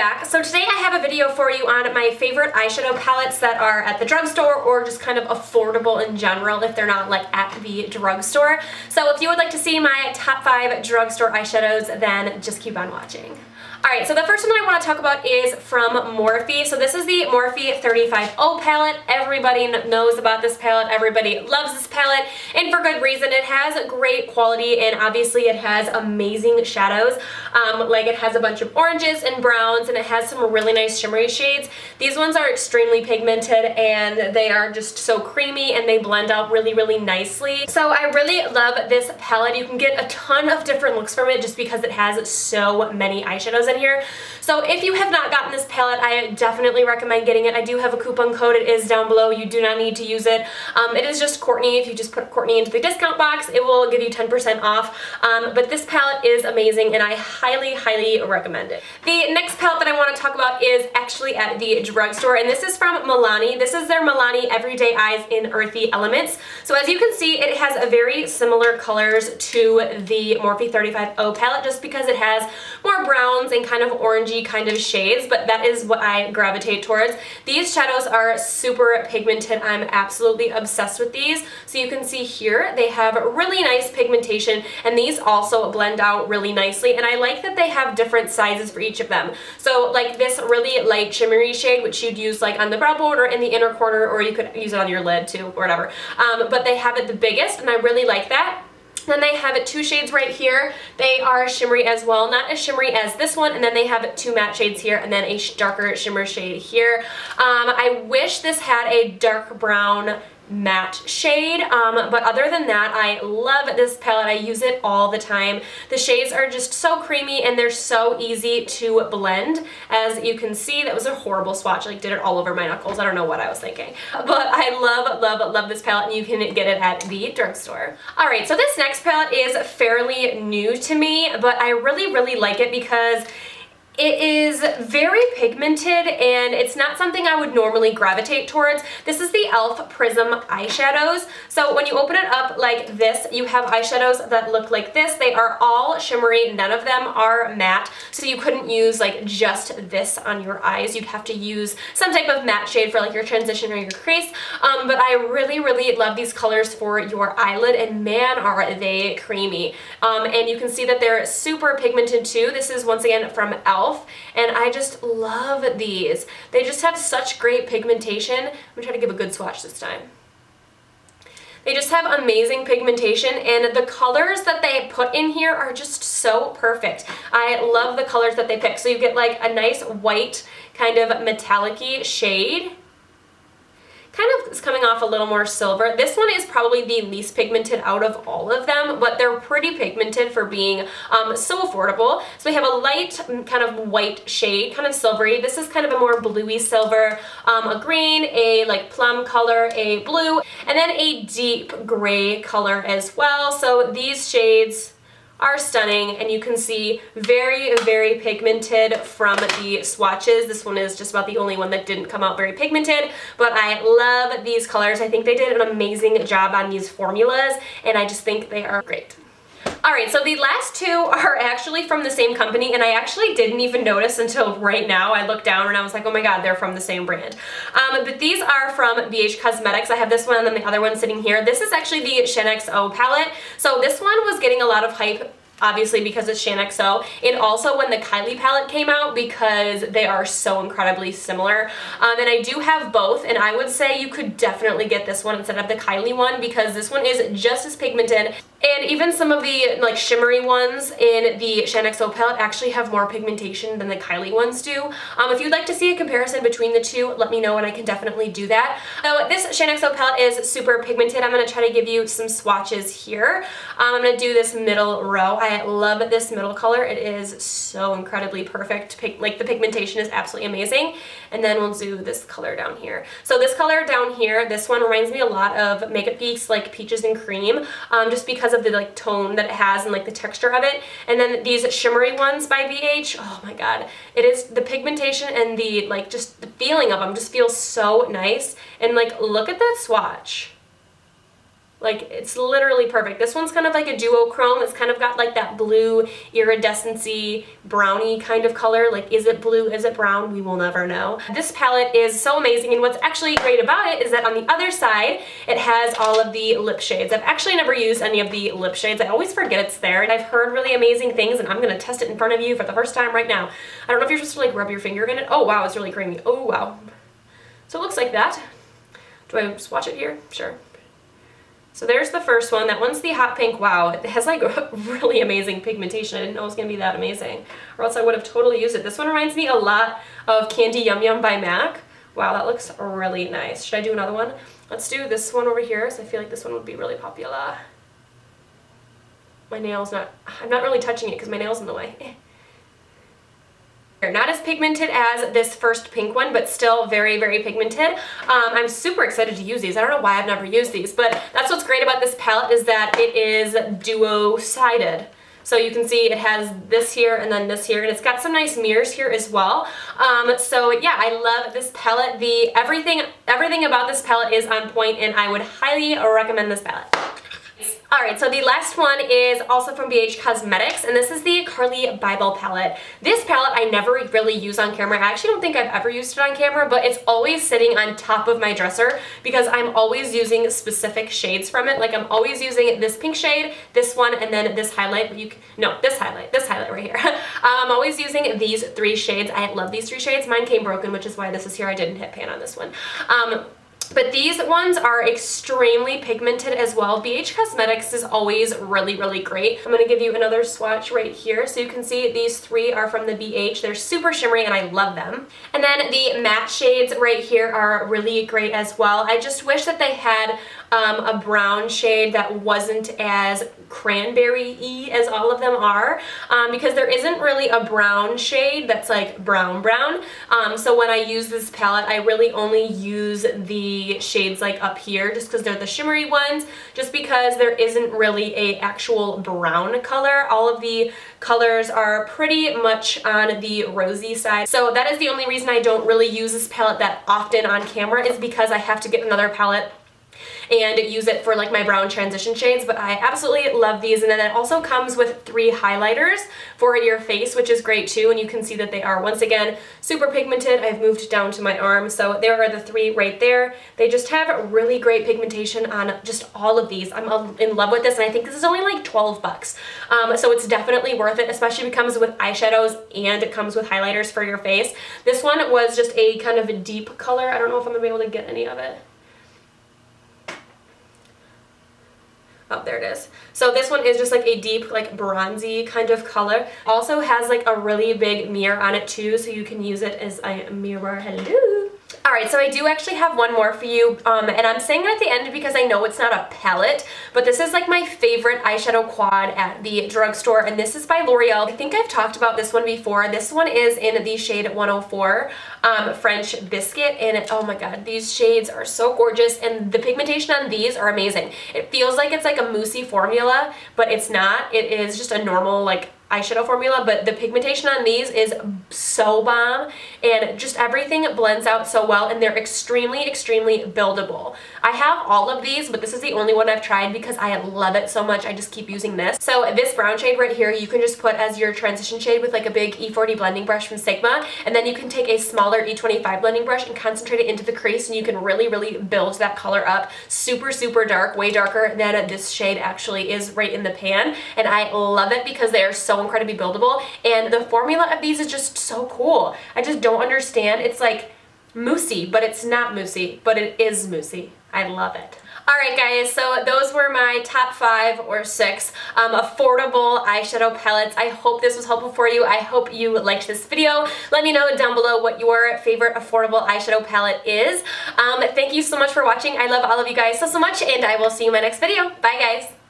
back. So today I have a video for you on my favorite eyeshadow palettes that are at the drugstore or just kind of affordable in general if they're not like at the drugstore. So if you would like to see my top 5 drugstore eyeshadows, then just keep on watching. Alright, so the first one I want to talk about is from Morphe. So this is the Morphe 35O palette. Everybody knows about this palette. Everybody loves this palette, and for good reason. It has great quality, and obviously it has amazing shadows. Like it has a bunch of oranges and browns, and it has some really nice shimmery shades. These ones are extremely pigmented, and they are just so creamy, and they blend out really, really nicely. So I really love this palette. You can get a ton of different looks from it just because it has so many eyeshadows in here. So if you have not gotten this palette, I definitely recommend getting it. I do have a coupon code. It is down below. You do not need to use it. It is just Courtney. If you just put Courtney into the discount box, it will give you 10% off. But this palette is amazing, and I highly, highly recommend it. The next palette that I want to talk about is actually at the drugstore, and this is from Milani. This is their Milani Everyday Eyes in Earthy Elements. So as you can see, it has a very similar colors to the Morphe 35O palette, just because it has more browns and kind of orangey kind of shades, but that is what I gravitate towards. These shadows are super pigmented. I'm absolutely obsessed with these. So you can see here they have really nice pigmentation, and these also blend out really nicely, and I like that they have different sizes for each of them. So like this really light shimmery shade, which you'd use like on the brow bone or in the inner corner, or you could use it on your lid too, or whatever. But they have it the biggest, and I really like that. Then they have it 2 shades right here. They are shimmery as well, not as shimmery as this one, and then they have 2 matte shades here and then a darker shimmer shade here. I wish this had a dark brown matte shade, but other than that, I love this palette. I use it all the time. The shades are just so creamy, and they're so easy to blend. As you can see, that was a horrible swatch. Like, did it all over my knuckles. I don't know what I was thinking. But I love, love, love this palette, and you can get it at the drugstore. Alright, so this next palette is fairly new to me, but I really, really like it because it is very pigmented, and it's not something I would normally gravitate towards. This is the e.l.f. Prism eyeshadows. So when you open it up like this, you have eyeshadows that look like this. They are all shimmery. None of them are matte. So you couldn't use like just this on your eyes. You'd have to use some type of matte shade for like your transition or your crease. But I really, really love these colors for your eyelid, and man, are they creamy. And you can see that they're super pigmented too. This is once again from e.l.f. And I just love these. They just have such great pigmentation. I'm gonna try to give a good swatch this time. They just have amazing pigmentation, and the colors that they put in here are just so perfect. I love the colors that they pick. So you get like a nice white kind of metallic-y shade. Kind of is coming off a little more silver. This one is probably the least pigmented out of all of them, but they're pretty pigmented for being so affordable. So we have a light kind of white shade, kind of silvery. This is kind of a more bluey silver, a green, a like plum color, a blue, and then a deep gray color as well. So these shades are stunning, and you can see very, very pigmented from the swatches. This one is just about the only one that didn't come out very pigmented, but I love these colors. I think they did an amazing job on these formulas, and I just think they are great. Alright, so the last 2 are actually from the same company, and I actually didn't even notice until right now. I looked down and I was like, oh my god, they're from the same brand. But these are from BH Cosmetics. I have this one and then the other one sitting here. This is actually the ShinXO palette. So this one was getting a lot of hype, obviously because it's ShinXO, and also when the Kylie palette came out because they are so incredibly similar. And I do have both, and I would say you could definitely get this one instead of the Kylie one because this one is just as pigmented, and even some of the like shimmery ones in the ShinXO palette actually have more pigmentation than the Kylie ones do. If you'd like to see a comparison between the two, let me know and I can definitely do that. So this ShinXO palette is super pigmented. I'm going to try to give you some swatches here. I'm going to do this middle row. I love this middle color. It is so incredibly perfect. Like the pigmentation is absolutely amazing. And then we'll do this color down here. So this color down here, this one reminds me a lot of Makeup Geek's like Peaches and Cream, just because of the like tone that it has and like the texture of it. And then these shimmery ones by BH, oh my god, it is the pigmentation and the like just the feeling of them just feels so nice. And like look at that swatch. Like, it's literally perfect. This one's kind of like a duochrome. It's kind of got like that blue iridescency brownie kind of color. Like, is it blue? Is it brown? We will never know. This palette is so amazing, and what's actually great about it is that on the other side, it has all of the lip shades. I've actually never used any of the lip shades. I always forget it's there, and I've heard really amazing things, and I'm gonna test it in front of you for the first time right now. I don't know if you're supposed to like rub your finger in it. Oh wow, it's really creamy. Oh wow. So it looks like that. Do I swatch it here? Sure. So there's the first one. That one's the hot pink. Wow, it has like really amazing pigmentation. I didn't know it was gonna be that amazing, or else I would have totally used it. This one reminds me a lot of Candy Yum Yum by MAC. Wow, that looks really nice. Should I do another one? Let's do this one over here, so I feel like this one would be really popular. My nail's not, I'm not really touching it because my nail's in the way. Not as pigmented as this first pink one, but still very, very pigmented. I'm super excited to use these. I don't know why I've never used these, but that's what's great about this palette is that it is duo-sided. So you can see it has this here and then this here, and it's got some nice mirrors here as well. So yeah, I love this palette. Everything about this palette is on point, and I would highly recommend this palette. Alright, so the last one is also from BH Cosmetics, and this is the Carly Bible palette. This palette I never really use on camera. I actually don't think I've ever used it on camera, but it's always sitting on top of my dresser because I'm always using specific shades from it. Like, I'm always using this pink shade, this one, and then this highlight. This highlight right here. I'm always using these three shades. I love these three shades. Mine came broken, which is why this is here. I didn't hit pan on this one. But these ones are extremely pigmented as well. BH Cosmetics is always really, really great. I'm going to give you another swatch right here. So you can see these three are from the BH. They're super shimmery and I love them. And then the matte shades right here are really great as well. I just wish that they had a brown shade that wasn't as cranberry-y as all of them are, because there isn't really a brown shade that's like brown. So when I use this palette, I really only use the shades like up here just because they're the shimmery ones, just because there isn't really a actual brown color. All of the colors are pretty much on the rosy side. So that is the only reason I don't really use this palette that often on camera, is because I have to get another palette and use it for like my brown transition shades. But I absolutely love these, and then it also comes with 3 highlighters for your face, which is great too, and you can see that they are once again super pigmented. I've moved down to my arm, so there are the 3 right there. They just have really great pigmentation on just all of these. I'm in love with this, and I think this is only like 12 bucks. So it's definitely worth it, especially if it comes with eyeshadows and it comes with highlighters for your face. This one was just a kind of a deep color. I don't know if I'm gonna be able to get any of it. Oh, there it is. So this one is just like a deep, like bronzy kind of color. Also has like a really big mirror on it too, so you can use it as a mirror. Hello. Alright, so I do actually have one more for you, and I'm saying it at the end because I know it's not a palette, but this is like my favorite eyeshadow quad at the drugstore, and this is by L'Oreal. I think I've talked about this one before. This one is in the shade 104, French Biscuit, and oh my god, these shades are so gorgeous, and the pigmentation on these are amazing. It feels like it's like a moussey formula, but it's not. It is just a normal like eyeshadow formula, but the pigmentation on these is so bomb, and just everything blends out so well, and they're extremely buildable. I have all of these, but this is the only one I've tried because I love it so much. I just keep using this. So this brown shade right here, you can just put as your transition shade with like a big E40 blending brush from Sigma, and then you can take a smaller E25 blending brush and concentrate it into the crease, and you can really build that color up. Super dark, way darker than this shade actually is right in the pan, and I love it because they are so incredibly buildable, and the formula of these is just so cool. I just don't understand. It's like moussey, but it's not moussey, but it is moussey. I love it. Alright guys, so those were my top 5 or 6 affordable eyeshadow palettes. I hope this was helpful for you. I hope you liked this video. Let me know down below what your favorite affordable eyeshadow palette is. Thank you so much for watching. I love all of you guys so much, and I will see you in my next video. Bye guys!